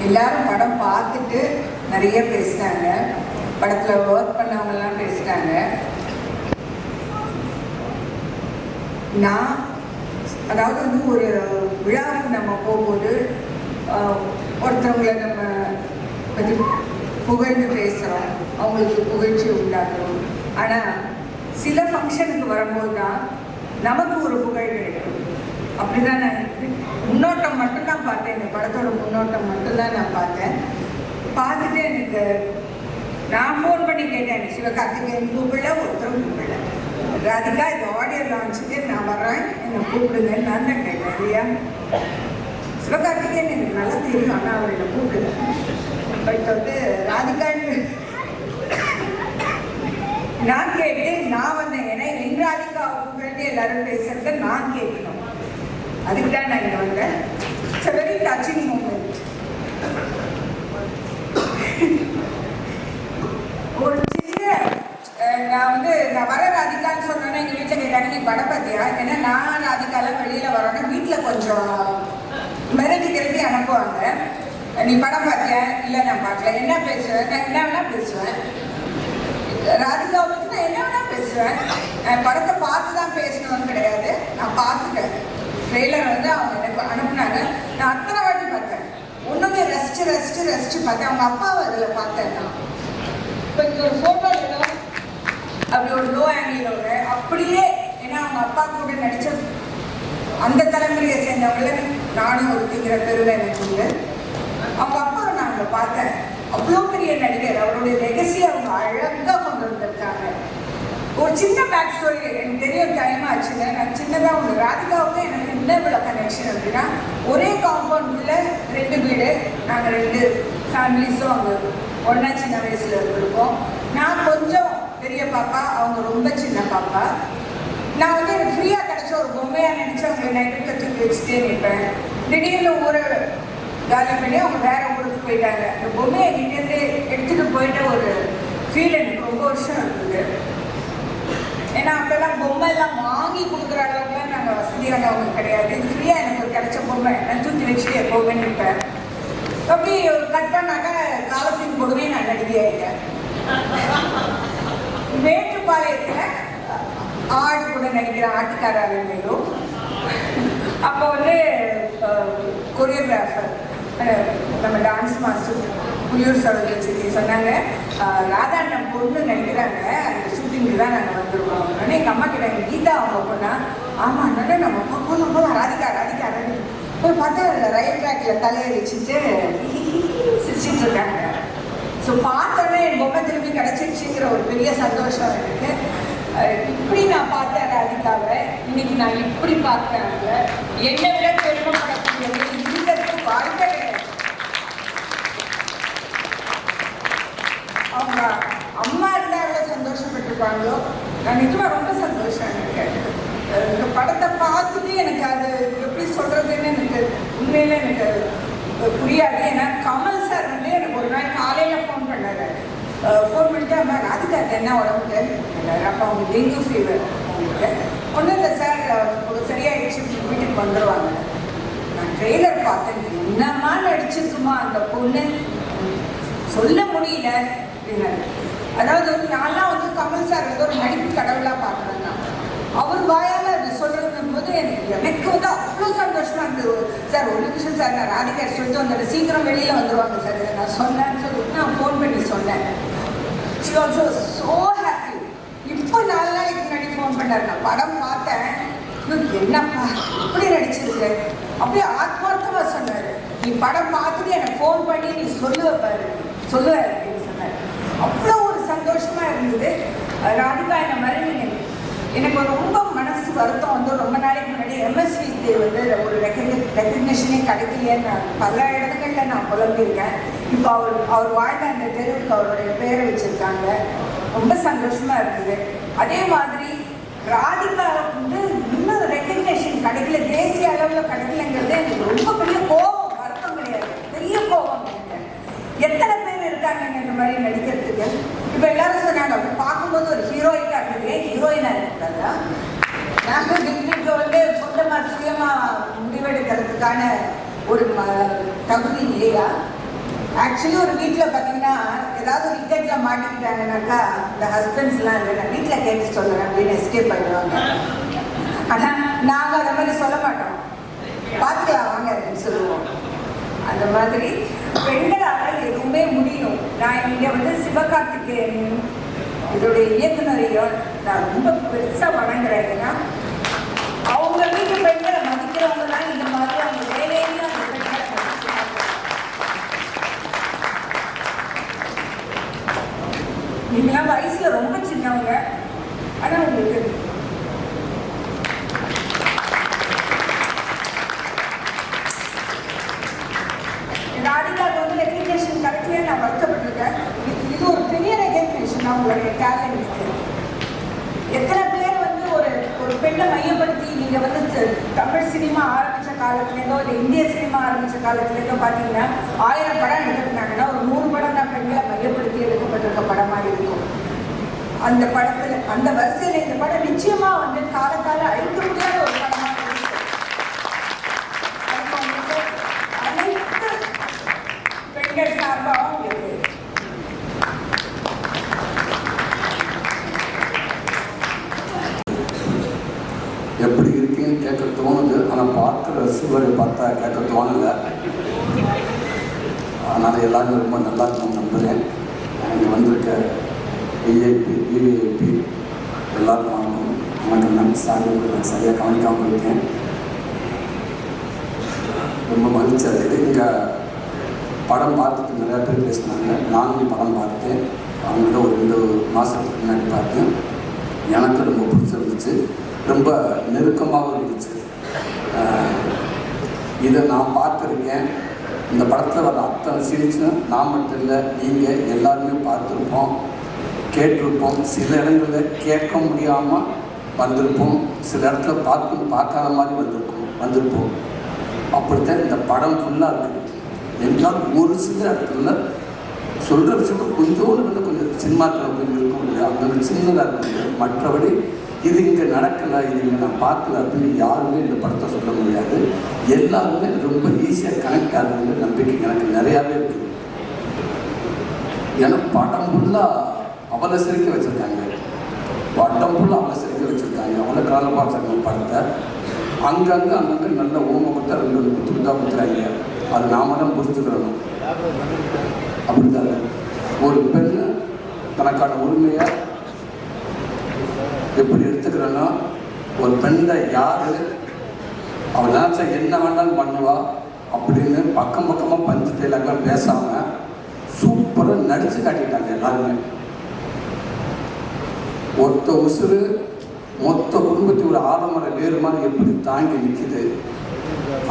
எல்லாரும் படம் பார்த்துட்டு நிறைய பேசினாங்க. படத்தில் ஒர்க் பண்ணவங்கெல்லாம் பேசினாங்க. நான் அதாவது வந்து ஒரு விழாவுக்கு நம்ம போகும்போது ஒருத்தவங்களை நம்ம பற்றி புகழ்ந்து பேசுகிறோம், அவங்களுக்கு புகழ்ச்சி உண்டாக்குறோம். ஆனால் சில ஃபங்க்ஷனுக்கு வரும்போது தான் நமக்கு ஒரு புகழ் கிடைக்கும். அப்படிதான் நான் முன்னோட்டம் மட்டும்தான் பார்த்தேன். இந்த படத்தோட முன்னோட்டம் மட்டும்தான் நான் பார்த்தேன். பார்த்துட்டு எனக்கு நான் ஃபோன் பண்ணி கேட்டேன், சிவகார்த்திகேயன் கூப்பிடல, ஒருத்தரும் கூப்பிடல. ராதிகா இந்த ஆடியோ லான்ச்சுக்கு நான் வர்றேன், என்னை கூப்பிடுங்கன்னு நான் தான் கேட்டேன் இல்லையா. சிவகார்த்திகேயன் எனக்கு நல்லா தெரியும், ஆனால் அவர் என்னை கூப்பிடல. பட் வந்து ராதிகான்னு நான் கேட்டு நான் வந்தேன். ஏன்னா என் ராதிகா அவங்க எல்லாரும் பேசுறத நான் கேட்கணும், அதுக்கு தான் நான் இங்கே வந்தேன். It's a very touching moment. ஒரு சின்ன நான் வர ராதிகான்னு சொன்னோன்னா எங்கள் வீட்டில் கேட்டாங்க, நீ படம் பார்த்தியா? ஏன்னா நான் ராதிகாலாம் வெளியில் வரோன்னா வீட்டில் கொஞ்சம் மிரட்டி அனுப்புவாங்க. நீ படம் பார்த்தியா? இல்லை நான் பார்க்கல. என்ன பேசுவேன்? நான் என்ன வேணா பேசுவேன். ராதிகாவை பற்றி நான் என்ன வேணா பேசுவேன். படத்தை பார்த்து தான் பேசணும்னு கிடையாது, நான் பார்த்துட்டேன். ட்ரெய்லர் வந்து அவங்க எனக்கு அனுப்புனாங்க, நான் அத்தனை வாட்டி பார்த்தேன். ஒன்றுமே ரசிச்சு பார்த்தேன். அவங்க அப்பாவை அதில் பார்த்தேன் நான். இப்போ இங்கே ஒரு ஃபோட்டோ எடுக்கலாம், அப்படி ஒரு லோ ஆங்கிளோட அப்படியே. ஏன்னா அவங்க அப்பா கூட நடித்த அந்த தலைமுறையை சேர்ந்தவங்கள நானும் ஒருத்திங்கிற பெருமை எனக்கு உண்டு. அவங்க அப்பாவை நான் அங்கே பார்த்தேன். அவ்வளோ பெரிய நடிகர், அவருடைய லெகசி அவங்க அழகாக கொண்டு வந்திருக்காங்க. ஒரு சின்ன பேக் ஸ்டோரி எனக்கு தெரியும், டைம் ஆச்சுங்க. நான் சின்னதாக ஒன்று ராதிகாவுக்கு எனக்கு இன்னும் இவ்வளோ கனெக்ஷன் அப்படின்னா, ஒரே காம்பவுண்டுக்குள்ளே 2 வீடு, நாங்கள் 2 ஃபேமிலிஸும் அங்கே ஒன்றா சின்ன வயசில் இருந்திருக்கோம். நான் கொஞ்சம் பெரிய பாப்பா, அவங்க ரொம்ப சின்ன பாப்பா. நான் வந்து எனக்கு ஃப்ரீயாக கிடச்ச ஒரு பொம்மையாக நினச்சி அவங்களை நைட்டு தூக்கி வச்சுட்டே நிற்பேன். திடீர்னு ஒரு காலி பண்ணி அவங்க வேறு ஊருக்கு போயிட்டாங்க. அந்த பொம்மையை கிட்டேருந்து எடுத்துகிட்டு போயிட்ட ஒரு ஃபீல் எனக்கு ரொம்ப வருஷம் இருக்குது. ஏன்னா அப்போல்லாம் பொம்மை எல்லாம் வாங்கி கொடுக்குற அளவுக்குலாம் நாங்கள் வசதியானவங்க கிடையாது. இது ஃப்ரீயாக எனக்கு ஒரு கிடைச்ச பொம்மை, நான் தூக்கி வச்சுட்டு எப்போவுமே நிற்பேன். அப்படி கட் பண்ணாக்க காலத்தின் கொடுமை நான் நடிகை ஆகிட்டேன். மேட்டுப்பாளையத்தில் ஆடு கூட நடிக்கிற ஆட்டுக்காரங்களும் அப்போ வந்து கொரியோகிராஃபர் நம்ம டான்ஸ் மாஸ்டர் புலியூர் சரோஜி சொன்னாங்க, ராதாண்ணன் பொண்ணு நடிக்கிறாங்க, அந்த ஷூட்டிங்கு தான் நாங்கள் வந்துருக்கோம். உடனே எங்கள் அம்மா கிட்ட கீதா அவங்க பொண்ணா, ஆமாம் அண்ணா நம்ம போதும் ராதிகா போய் பார்த்தா ரயில் ட்ராக்கில் தலையை வச்சுட்டு சிரிச்சிட்டு இருக்காங்க. ஸோ பார்த்தோன்னே என் பொம்மை திரும்பி கிடச்சிருச்சுங்கிற ஒரு பெரிய சந்தோஷம் எனக்கு. இப்படி நான் பார்த்தேன் ராதிகாவை, இன்னைக்கு நான் இப்படி பார்க்குறாங்க. என்னை விட பெருமைப்படக்கூடியவங்க இருக்கிறதுக்கு வாழ்க்கை கிடையாது. அவங்க அம்மா இருந்தால் எவ்வளோ சந்தோஷப்பட்டிருப்பாங்களோ, நான் நிஜமாக ரொம்ப சந்தோஷம் எனக்கு. இந்த படத்தை பார்த்துட்டு எனக்கு அது எப்படி சொல்கிறதுன்னு எனக்கு உண்மையில எனக்கு புரியாது. ஏன்னா கமல் சார் வந்து எனக்கு ஒரு நாள் காலையில் ஃபோன் பண்ணார். ஃபோன் பண்ணிட்டு அம்மா ராதிகாக்கு என்ன உடம்புக்கு? அப்போ அவங்க டெங்கு ஃபீவர் அவங்களுக்கு. ஒன்றும் இல்லை சார், சரியாயிடுச்சு, வீட்டுக்கு வந்துடுவாங்க. நான் ட்ரெய்லர் பார்த்தேன், என்னம்மா நடிச்சிருக்குமா அந்த பொண்ணு, சொல்ல முடியல அப்படின்னு. அதாவது வந்து நான்லாம் வந்து கமல் சார் வந்து ஒரு நடிப்பு கடவுளாக பார்க்குறேன். நான் அவர் வாயால் அது சொல்கிறதும் போது எனக்கு வந்து அவ்வளோ சந்தோஷமாக இருந்தது. சார் ஒரு நிமிஷம் சார், நான் ராதிகா சொல்லிட்டு வந்துடுறேன், சீக்கிரம் வெளியில் வந்துடுவாங்க சார், இதை நான் சொன்னேன்னு சொல்லிட்டு நான் ஃபோன் பண்ணி சொன்னேன். She also so happy. இப்போ 4 நாளைக்கு முன்னாடி ஃபோன் பண்ணார். நான் படம் பார்த்தேன், என்னப்பா இப்படி நடிச்சிருக்கு, அப்படியே ஆத்மார்த்தமாக சொன்னார். நீ படம் பார்த்துட்டு எனக்கு ஃபோன் பண்ணி நீ சொல்லுவேன் அப்படின்னு சொன்னார். அவ்வளோ ஒரு சந்தோஷமாக இருந்தது. ராதிகா இந்த மாதிரி நீங்கள் எனக்கு ரொம்ப மனசு வருத்தம் வந்து ரொம்ப நாளைக்கு முன்னாடி எம்எஸ்விக்கு வந்து ஒரு ரெக்கக்னிஷனே கிடைக்கலையேன்னு பல இடங்களில் நான் புலம்பியிருக்கேன். இப்போ அவர் வாழ்ந்த அந்த தெருவுக்கு அவருடைய பேரை வச்சுருக்காங்க. ரொம்ப சந்தோஷமாக இருந்தது. அதே மாதிரி ராதிகா வந்து இன்னும் ரெக்கக்னேஷன் கிடைக்கல, தேசிய அளவில் கிடைக்கலங்கிறது எனக்கு ரொம்ப பெரிய கோபம், வருத்தம் கிடையாது, பெரிய கோபம் எனக்கு. எத்தனை பேர் இருக்காங்க இந்த மாதிரி நடிக்கிறதுக்கு? இப்போ எல்லாரும் சொன்னாங்க, அப்படி பார்க்கும்போது ஒரு ஹீரோயினாக இருக்குது, ஹீரோயினாக இருக்கிறதா? நாங்கள் இப்போ வந்து சொந்தமாக சுயமாக முடிவெடுக்கிறதுக்கான ஒரு தகுதி இல்லையா? ஆக்சுவலி ஒரு வீட்டில் பார்த்தீங்கன்னா ஏதாவது ஒரு இக்கட்டில் மாட்டிக்கிட்டாங்கன்னாக்கா இந்த ஹஸ்பண்ட்ஸ்லாம் இல்லை நான் வீட்டில் கேட்டு சொல்கிறேன் அப்படின்னு எஸ்கேப் பண்ணிடுவாங்க. ஆனால் நாங்கள் அந்த மாதிரி சொல்ல மாட்டோம், பார்த்துக்கலாம் வாங்க அப்படின்னு சொல்லுவோம். அந்த மாதிரி பெண்களால் எதுவுமே முடியும். நான் இங்கே வந்து சிவகார்த்திகேயன் இதோடைய இயக்குனரையும் நான் ரொம்ப பெருசாக வணங்குறேன். ஏன்னா அவங்க வீட்டு பெண்களை மதிக்கிறவங்க தான் இந்த மாதிரி அவங்க வேலையில அந்த பெண்களை மதிக்கிறாங்க. நீங்களாம் வயசுல ரொம்ப சின்னவங்க, ஆனா உங்களுக்கு ராதிகாவுக்கு வந்து ரெகக்னேஷன் கிடைக்கல, நான் வருத்தப்பட்டிருக்கேன். இது ஒரு பெரிய ரெகக்னேஷன் அவங்களுடைய டேலண்ட்டுக்கு. எத்தனை பேர் வந்து ஒரு பெண்ணை மையப்படுத்தி நீங்கள் வந்து தமிழ் சினிமா ஆரம்பித்த காலத்துலேருந்தோ இல்லை இந்திய சினிமா ஆரம்பித்த காலத்துலேருந்தோ பார்த்தீங்கன்னா 1000 படம் எடுத்துருந்தாங்கன்னா ஒரு 100 படம் தான் பெண்களை மையப்படுத்தி எடுக்கப்பட்டிருக்க படமாக இருக்கும். அந்த படத்தில் அந்த வரிசையில் இந்த படம் நிச்சயமாக வந்து காலத்தால் அழிக்க முடியாத ஒரு படமாக இருக்கு. அனைத்து பெண்கள் சார்பாகவும் இருக்கு. எப்படி இருக்கீங்கன்னு கேட்க தோணுது, ஆனால் பார்க்குற ரசிகரை பார்த்தா கேட்க தோணலை. அதனால் எல்லாருமே ரொம்ப நல்லா இருக்கும் நம்புகிறேன். இங்கே வந்திருக்க விஐபி எல்லாருக்கும் வணக்கம். நான் நான் சரியாக கவனிக்காமல் போயிருக்கேன். ரொம்ப மகிழ்ச்சி அது. இங்கே படம் பார்த்துட்டு நிறையா பேர் பேசினாங்க. நானும் படம் பார்த்தேன். அவங்கள்ட்ட ஒரு 2 மாதத்துக்கு முன்னாடி பார்த்தேன். எனக்கு ரொம்ப பிடிச்சிருந்துச்சு, ரொம்ப நெருக்கமாகவும் இருந்துச்சு. இதை நான் பார்த்துருக்கேன். இந்த படத்தில் வர அத்தனை சீன்ஸும் நான் மட்டும் இல்லை, நீங்கள் எல்லாருமே பார்த்துருப்போம், கேட்டிருப்போம். சில இடங்களில் கேட்க முடியாமல் வந்திருப்போம், சில இடத்துல பார்க்காத மாதிரி வந்திருப்போம். அப்படித்தான் இந்த படம் ஃபுல்லாக இருக்குது. என்றால் ஒரு சில இடத்துல சொல்கிற விஷயத்தை கொஞ்சம் சினிமாத்தில் கொஞ்சம் இருக்கும் இல்லையா, அந்த சின்னதாக இருக்குது. மற்றபடி இது இங்கே நடக்கலை, இது இங்கே நான் பார்க்கல அப்படின்னு யாருமே இந்த படத்தை சொல்ல முடியாது. எல்லாருமே ரொம்ப ஈஸியாக கனெக்ட் ஆகுதுங்கிற நம்பிக்கை எனக்கு நிறையாவே இருக்குது. ஏன்னா படம் ஃபுல்லாக அவளை சிரிக்க வச்சுருக்காங்க, அவளை காலப்பாசாங்க படத்தை. அங்கங்கே நல்ல ஓம கொடுத்தா 2 குத்துருந்தா கொடுத்துறாங்க. அது நாம தான் புரிஞ்சுக்கிறணும். அப்படித்தாங்க ஒரு பெண்ணு தனக்கான உரிமையை எப்படி எடுத்துக்கிறேன்னா, ஒரு பெண்ணை யார் அவள் நினச்சா என்ன வேண்டாலும் பண்ணுவா அப்படின்னு பக்கமாக பஞ்சு டைலாக்லாம் பேசாமல் சூப்பராக நடித்து காட்டிட்டாங்க எல்லாருமே. ஒத்த உசுறு மொத்த குடும்பத்தை ஒரு ஆலமர வேறு மாதிரி எப்படி தாங்கி நிற்கிது,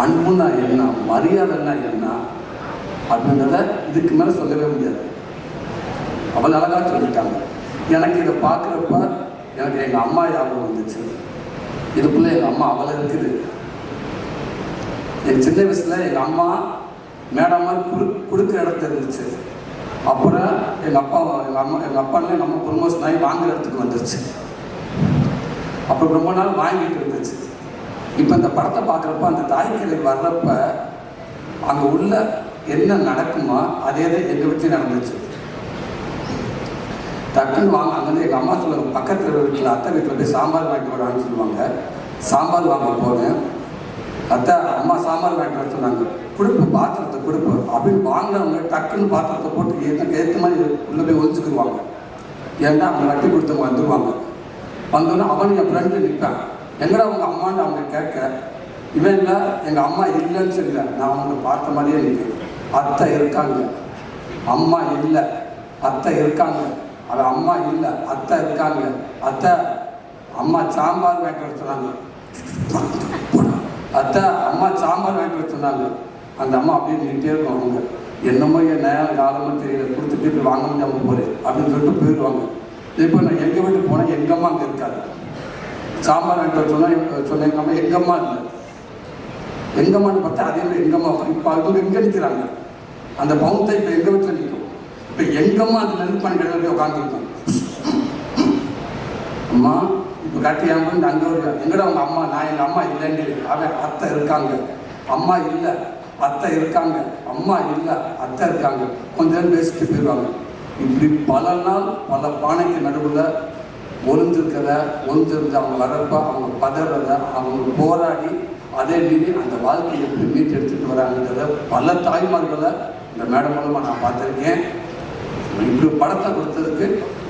அன்புன்னா என்ன, மரியாதைன்னா என்ன அப்படின்றத இதுக்கு மேலே சொல்லவே முடியாது. அவள் அழகாக சொல்லிட்டாங்க. எனக்கு இதை பார்க்குறப்ப எனக்கு எங்கள் அம்மா ஞாபகம் வந்துச்சு. இதுக்குள்ளே எங்கள் அம்மா அவளை இருக்குது. என் சின்ன வயசில் எங்கள் அம்மா மேடம் மாதிரி கொடுக்குற இடத்துல இருந்துச்சு. அப்புறம் எங்கள் அப்பான்னு எங்கள் அம்மா ப்ரொமோஷன் ஆகி வாங்குற இடத்துக்கு வந்துருச்சு. அப்போ ரொம்ப நாள் வாங்கிட்டு இருந்துச்சு. இப்போ இந்த படத்தை பார்க்குறப்ப அந்த தாய்க்கலை வர்றப்ப அங்கே உள்ள என்ன நடக்குமா அதே தான் எங்கள் வீட்டில் நடந்துச்சு. டக்குன்னு வாங்க அங்கேருந்து எங்கள் அம்மா சொல்லுவாங்க, பக்கத்தில் வீட்டில் அத்தை வீட்டில் போய் சாம்பார் வாங்கிட்டு வரான்னு சொல்லுவாங்க. சாம்பார் வாங்க போனேன். அத்தை அம்மா சாம்பார் வாங்கிட்டு வர சொன்னாங்க. பாத்திரத்தை கொடுப்பு அப்படின்னு வாங்கினவங்க டக்குன்னு பாத்திரத்தை போட்டு ஏற்ற மாதிரி உள்ளே போய் ஒழிச்சுக்குருவாங்க. ஏன்னா அவங்க நட்டி கொடுத்தவங்க வந்துடுவாங்க. வந்தோன்னா அவன் என் ஃப்ரெண்டு நிற்பான். எங்கடா அவங்க அம்மான்னு அவங்க கேட்க, இவன் இல்லை எங்கள் அம்மா இல்லைன்னு சொல்லல, நான் அவங்களை பார்த்த மாதிரியே நிற்கிறேன். அத்தை இருக்காங்க, அம்மா இல்லை, அத்தை இருக்காங்க, அவன் அம்மா இல்லை, அத்தை இருக்காங்க, அத்தை அம்மா சாம்பார் வாங்கிட்டு வர சொன்னாங்க, அத்தை அம்மா சாம்பார் வாங்கிட்டு வர சொன்னாங்க. அந்த அம்மா அப்படியே நின்றுட்டே இருக்கும். அவங்க என்னமோ என் நேரம் காலமும் தெரியல, கொடுத்துட்டு இப்படி வாங்க முடியாமல் போகிறேன் அப்படின்னு சொல்லிட்டு போயிடுவாங்க. இப்போ நான் எங்கள் வீட்டுக்கு போனால் எங்கள் அம்மா அங்கே இருக்காது. சாம்பார் வாங்கிட்டு சொன்ன எங்கள் அம்மா எங்கள் அம்மா இல்லை. எங்கள் அம்மான்னு பார்த்தா அதே மாதிரி எங்கள் அம்மா இப்போ அவங்க எங்கே நிற்கிறாங்க. அந்த பவுன்த்தை இப்போ எங்கள் வீட்டில் நிற்கும். இப்போ எங்கள் அம்மா அந்த நெருப்பான கிடவே உட்காந்துருக்கோம். அம்மா இப்போ கட்டி என் அங்கே வருவேன். எங்கடா அவங்க அம்மா, நான் எங்கள் அம்மா இல்லைன்னு அவன் அத்தை இருக்காங்க, அம்மா இல்லை, அத்தை இருக்காங்க, அம்மா இல்லை அத்தை இருக்காங்க, கொஞ்ச நேரம் பேசிட்டு போயிடுவாங்க. இப்படி பல நாள் பல பானைக்கு நடுவில் ஒளிஞ்சிருந்த அவங்க வரப்ப அவங்க பதறத அவங்க போராடி அதே மீறி அந்த வாழ்க்கையை எப்படி மீட்டு எடுத்துகிட்டு வராங்கன்றத பல தாய்மார்களை இந்த மேடம் மூலமாக நான் பார்த்துருக்கேன். இப்படி படத்தை கொடுத்ததுக்கு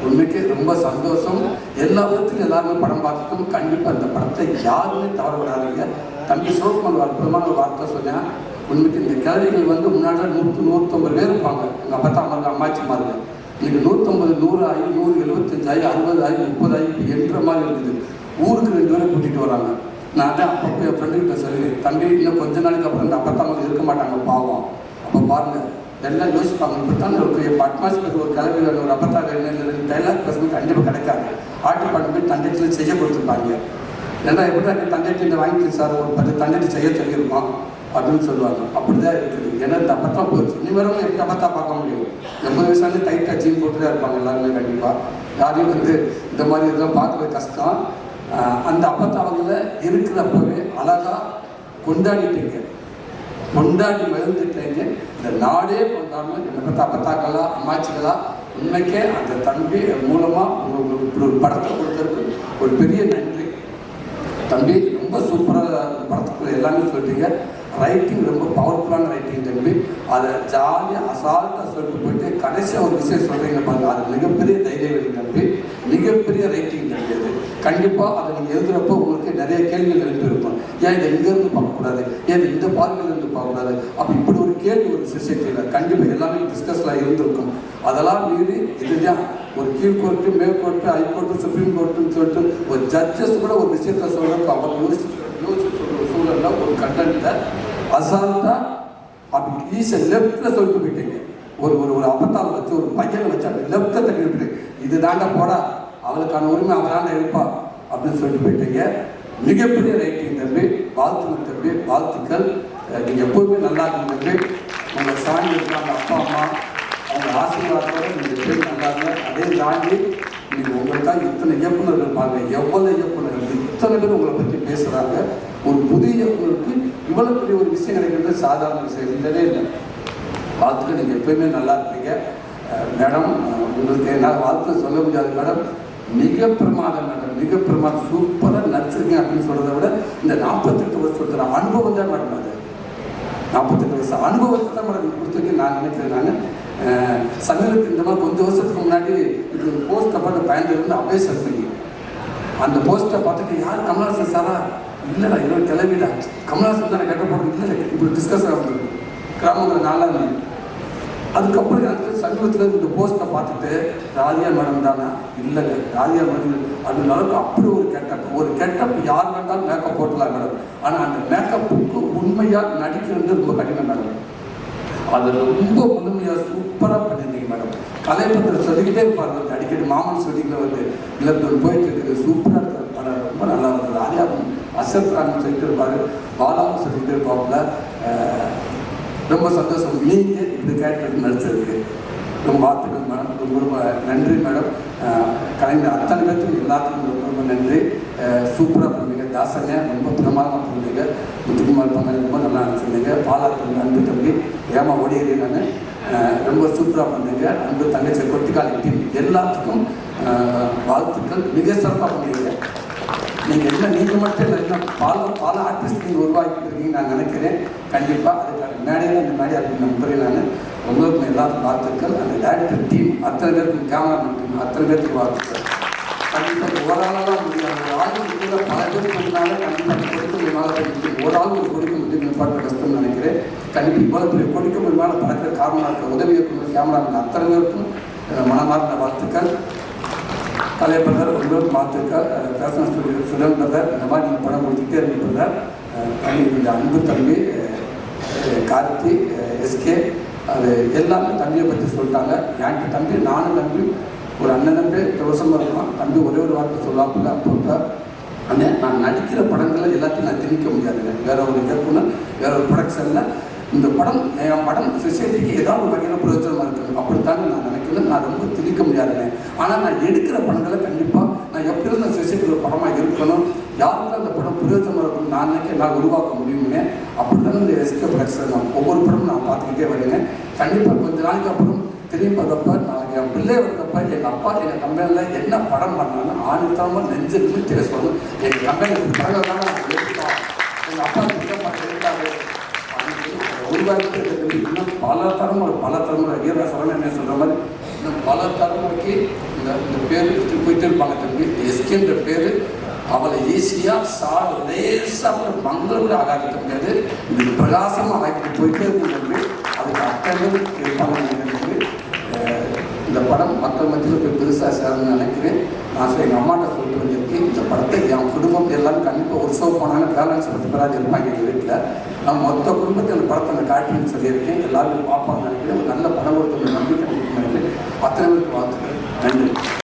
உண்மைக்கு ரொம்ப சந்தோஷம். எல்லா விதத்துலையும் எல்லாருமே படம் பார்த்துட்டும் கண்டிப்பாக இந்த படத்தை யாருமே தவற விடாதீங்க. தம்பி சிவகுமார் ஒரு அற்புதமான ஒரு வார்த்தை சொன்னேன். உண்மைக்கு இந்த கேள்விகள் முன்னாடி 100-150 பேர் இருப்பாங்க. எங்கள் அப்பா தான் அம்மாச்சிமார்கள். இன்னைக்கு 150, 100 ஆகி 175 ஆகி 60 ஆகி 30 ஆகி இப்போ என்ற மாதிரி இருக்குது. ஊருக்கு 2 பேரை கூட்டிகிட்டு வராங்க. நான் தான் அப்பப்போ என் ஃப்ரெண்டுக்கிட்ட சொல்லி, தம்பி இன்னும் கொஞ்ச நாளைக்கு அப்புறம் இந்த அப்பத்தாமல் இருக்க மாட்டாங்க பாவம். அப்போ பாருங்கள் எல்லாம் யோசிப்பாங்க. இப்போ தான் ஒரு அட்மாஸ்பியர் ஒரு கிளம்பி ஒரு அப்பத்தா வேணும் டைலாக் பேசுறது கண்டிப்பாக கிடைக்காது. ஆட்டு பாட்டு போய் தண்டைட்டில் செய்ய கொடுத்துருப்பாங்க. ஏன்னா எப்படி தண்டைட்டில் வாங்கிட்டு சார் ஒரு 10 தண்டைட்டு செய்ய சொல்லியிருப்பான் அப்படின்னு சொல்லுவாங்க. அப்படி தான் இருக்குது. ஏன்னா இந்த அப்பத்தான் போச்சு. இனி வரவங்க எப்படி அப்பத்தா பார்க்க முடியும்? 80 வயசுலேருந்து டைட்டாக ஜீன் போட்டு தான் இருப்பாங்க எல்லாருமே. கண்டிப்பாக யாரையும் இந்த மாதிரி இதெல்லாம் பார்க்குறது கஷ்டம். அந்த அப்பத்தாவங்களை இருக்கிறப்பவே அழகாக கொண்டாடிட்டீங்க, கொண்டாடி மகிழ்ந்துட்டீங்க. இந்த நாடே கொண்டாடணும். என்னை பற்றி அப்பத்தாக்களா அம்மாச்சிகளா உண்மைக்கே அந்த தம்பி மூலமாக உங்களுக்கு இப்படி ஒரு படத்தை கொடுத்துருக்கு ஒரு பெரிய நன்றி. தம்பி ரொம்ப சூப்பராக படத்துக்குள்ள எல்லாமே சொல்லிட்டீங்க. ரைட்டிங் ரொம்ப பவர்ஃபுல்லான ரைட்டிங் தம்பி. அதை ஜாலியாக அசால்ட்டாக சொல்லிட்டு போயிட்டு கடைசியாக ஒரு விஷயம் சொல்கிறீங்க பாருங்க, அது மிகப்பெரிய தைரியம் வேணும் தம்பி, மிகப்பெரிய ரைட்டிங் தம்பி. அது கண்டிப்பாக அதை நீங்கள் எழுதுகிறப்போ உங்களுக்கு நிறைய கேள்விகள் எழுப்பியிருக்கும். ஏன் இதை இங்கேருந்து பார்க்கக்கூடாது, ஏன் இந்த பார்க்கிலிருந்து பார்க்கக்கூடாது, அப்போ இப்படி ஒரு கேள்வி ஒரு சொசைட்டியில் கண்டிப்பாக எல்லாமே டிஸ்கஸ்லாம் இருந்திருக்கும். அதெல்லாம் மீறி இதுதான் ஒரு கீழ்கோர்ட்டு, மேற்கோர்ட்டு, ஹைகோர்ட்டு, சுப்ரீம் கோர்ட்டுன்னு சொல்லிட்டு ஒரு ஜட்ஜஸ் கூட ஒரு விஷயத்தை சொல்கிறதுக்கு அவர் யோசிச்சு சொல்கிற சூழலில் ஒரு கண்டென்ட்டை அசால்ட்டாக அப்படி ஈஸியாக லெஃப்டில் சொல்லிட்டு போயிட்டீங்க. ஒரு ஒரு அப்பத்தாவை வச்சு ஒரு பையனை வச்சு அப்படி லெஃப்டில் தட்டி விட்டு இது தாண்டா போடா, அவளுக்கான உரிமை அவராண்ட இருப்பா அப்படின்னு சொல்லிட்டு போயிட்டீங்க. மிகப்பெரிய ரைட்டிங் தம்பி. வாழ்த்துக்கள் தம்பி, வாழ்த்துக்கள். நீங்கள் எப்போதுமே நல்லா இருக்கணும் தம்பி. உங்களை சார்ந்து இருக்காங்க அப்பா அம்மா அவங்க ஆசீர்வாதத்தோடு நீங்கள் பேர் நல்லாங்க. அதே தாண்டி நீங்கள் உங்களுக்காக இத்தனை இயக்குநர்கள் பாருங்கள், எவ்வளோ இயக்குநர்கள் இத்தனை பேர் உங்களை பற்றி பேசுகிறாங்க. ஒரு புதிய இயக்குநருக்கு இவ்வளோ பெரிய ஒரு விஷயம் கிடைக்கிறது சாதாரண விஷயம் இல்லவே இல்லை. வாழ்த்துக்கள். நீங்கள் எப்போயுமே நல்லா இருப்பீங்க மேடம். உங்களுக்கு என்னால் வாழ்த்து சொல்ல முடியாது மேடம். மிக பிரமாதம் மேடம், மிக பிரமாதம். சூப்பராக நடிச்சிருக்கேன் அப்படின்னு சொல்கிறத விட இந்த 48 வருஷத்துல அனுபவம் தான் மேடம். அது 48 வருஷம் அனுபவத்தை தான் மேடம் கொடுத்துருக்கேன் நான் நினைக்கிறேன். நான் சமீபத்தில் இந்த மாதிரி கொஞ்சம் வருஷத்துக்கு முன்னாடி இப்படி ஒரு போஸ்ட்டை பார்த்து பயந்துருந்து அப்படியே சர்வீங்க. அந்த போஸ்ட்டை பார்த்துட்டு யார் கமல்ஹாசன் சாரா? இல்லைடா இருபது கிளவிடா கமல்ஹாசன் தானே கட்ட போடுறது. இல்லை இப்படி டிஸ்கஸ் ஆகுது கிராமங்களில் 4ஆம் நாள். அதுக்கப்புறம் எனக்கு சமீபத்தில் இந்த போஸ்ட்டை பார்த்துட்டு ராதியா மேடம் தானே? இல்லைங்க ராதியா மேடம் அந்த அளவுக்கு அப்படி ஒரு கெட்டப் யார் வேண்டாலும் மேக்கப் போட்டலாம் மேடம். ஆனால் அந்த மேக்கப்புக்கு உண்மையாக நடிக்கிறது ரொம்ப கடினம் மேடம். அது ரொம்ப முழுமையாக சூப்பராக பண்ணியிருந்தீங்க மேடம். கலைப்பத்தில் சொல்லிக்கிட்டே இருப்பாங்க அடிக்கடி. மாமன் சொல்லிக்கிட்ட இல்லை போயிட்டு இருக்குது. சூப்பராக இருக்கிற படம் ரொம்ப நல்லா இருந்தது. ராதியா அசத்ரான்னு சொல்லிட்டு இருப்பார், பாலாவும் சொல்லிக்கிட்டே இருப்பாப்புல. ரொம்ப சந்தோஷம் நீங்கள் இப்படி கேரக்டருக்கு நடிச்சதுக்கு. ரொம்ப வாழ்த்துக்கள் மேடம். ரொம்ப ரொம்ப நன்றி மேடம். கலைஞர் அத்தனை பேர்த்துக்கு எல்லாத்துக்கும் ரொம்ப ரொம்ப நன்றி. சூப்பராக பண்ணீங்க. தாசங்க ரொம்ப பிரமாதமாக பண்ணீங்க. முத்துக்குமார் பங்காளி ரொம்ப நல்லா நடிச்சிருந்தீங்க. பாலாத்து அன்பு தம்பி ஏமா ஓடியறி நான் ரொம்ப சூப்பராக பண்ணீங்க. அன்பு தங்கச்சி கொட்டிக்காலி டீம் எல்லாத்துக்கும் வாழ்த்துக்கள். மிக சிறப்பாக பண்ணீங்க. நீங்கள் என்ன நீங்கள் மட்டும் இல்லை, இன்னும் பல ஆர்டிஸ்ட் நீங்கள் உருவாக்கிட்டு இருக்கீங்க நான் நினைக்கிறேன். கண்டிப்பாக அதுக்கான மேடையில் இந்த மேடையாக இருக்குன்னு நம்புறேன் நான். உங்களுக்கு எல்லாருக்கும் வாழ்த்துக்கள். அந்த டேரக்டர் டீம் அத்தனை பேருக்கு, கேமராமேன் டீம் அத்தனை பேருக்கு வாழ்த்துக்கள். கண்டிப்பாக ஓராளாக முடியாது. ஒரு ஆளுக்கு கூட பல பேர் பண்ணாலும் கண்டிப்பாக கொடுக்க முடியும். ஒரு ஆள் ஒரு கொடுக்க முடியும் பாட்டு கஷ்டம்னு நினைக்கிறேன். கண்டிப்பாக இவ்வளோ பெரிய கொடுக்க முடியுமால பறக்கிற காரணமாக இருக்க உதவி இயக்குனர் கேமராமேன் அத்தனை பேருக்கும் மனமார்ந்த வாழ்த்துக்கள். கலை பிரதர் உங்களுக்கு வாழ்த்துக்கள். ஃபேஷன் ஸ்டுடியோ சுடன் பிரதர் இந்த மாதிரி நீங்கள் படம் கொடுத்துட்டே இருக்க பிரதர். இந்த அன்பு தம்பி கார்த்தி எஸ்கே அது எல்லாமே தம்பியை பற்றி சொல்லிட்டாங்க. என்கிட்ட தம்பி நானும் தம்பி ஒரு அண்ணன் தம்பி வருஷமாக இருக்கலாம். தம்பி ஒரே ஒரு வார்த்தை சொல்லாப்பில்ல. அப்போ அண்ணே நான் நடிக்கிற படங்களில் எல்லாத்தையும் நான் திணிக்க முடியாதுங்க. வேற ஒரு இயக்குனர் வேற ஒரு ப்ரொடக்ஷனில் இந்த படம் என் படம் சொசைட்டிக்கு ஏதாவது ஒரு வகையில் பிரயோஜனமாக இருக்குது அப்படித்தானே நான் நினைக்கிறேன். நான் ரொம்ப திணிக்க முடியாதுங்க. ஆனால் நான் எடுக்கிற படங்களை கண்டிப்பாக நான் எப்படி இருந்த சொசைட்டியில் படமாக இருக்கணும், யாருக்கும் அந்த படம் பிரயோஜனம் இருக்கும் நான் நினைக்க என்னால் உருவாக்க முடியும்னு அப்படி தான் இந்த எஸ்கே ப்ரொடக்ஷன் ஒவ்வொரு படமும் நான் பார்த்துக்கிட்டே வரேங்க. கண்டிப்பாக கொஞ்ச நாளைக்கு அப்புறம் திரும்பி பார்த்தப்ப நாளைக்கு என் பிள்ளை இருக்கப்ப எங்கள் அப்பா எங்கள் கம்பெனியில் என்ன படம் பண்ணாலும் ஆணித்தரமாக நெஞ்சிருந்து பேசணும். எங்கள் கம்பெனியில் படங்கள் தான் நான் எடுத்தோம், எங்கள் அப்பா திட்டம் எடுத்தாரு உருவாக்கிட்டு இருக்கிறது. இன்னும் பல தலைமுறை வீரா சரண என்ன சொல்கிற மாதிரி இன்னும் பல தலைமுறைக்கு இந்த பேர் எடுத்துட்டு போயிட்டே இருப்பாங்க. தம்பி எஸ்கேன்ற பேர் அவளை ஈஸியாக லேசாக ஒரு மங்களம் கூட ஆகாது தம்பியாது. இது பிரகாசமாக ஆகிட்டு போயிட்டே இருக்கிறது. அதுக்கு அத்தனை இருப்பாங்க. இந்த படம் மக்கள் மத்தியில் போய் பெருசாக சேரணும்னு நினைக்கிறேன். நான் எங்கள் அம்மாட்ட சொல்லிட்டு வந்திருக்கேன், இந்த படத்தை என் குடும்பம் எல்லாரும் கண்டிப்பாக ஒரு ஷோ போனாலும் பேலன்ஸ் 10 பேராக இருப்பாங்க எங்கள் வீட்டில். நான் மொத்த குடும்பத்தை அந்த படத்தை நான் காட்டுன்னு சொல்லியிருக்கேன். எல்லாருமே பார்ப்பாங்க நினைக்கிறேன். நல்ல படம் ஒருத்தவங்க நம்பிக்கை நினைக்கிறேன். அத்தனை பேருக்கு வாழ்த்துக்கள். நன்றி.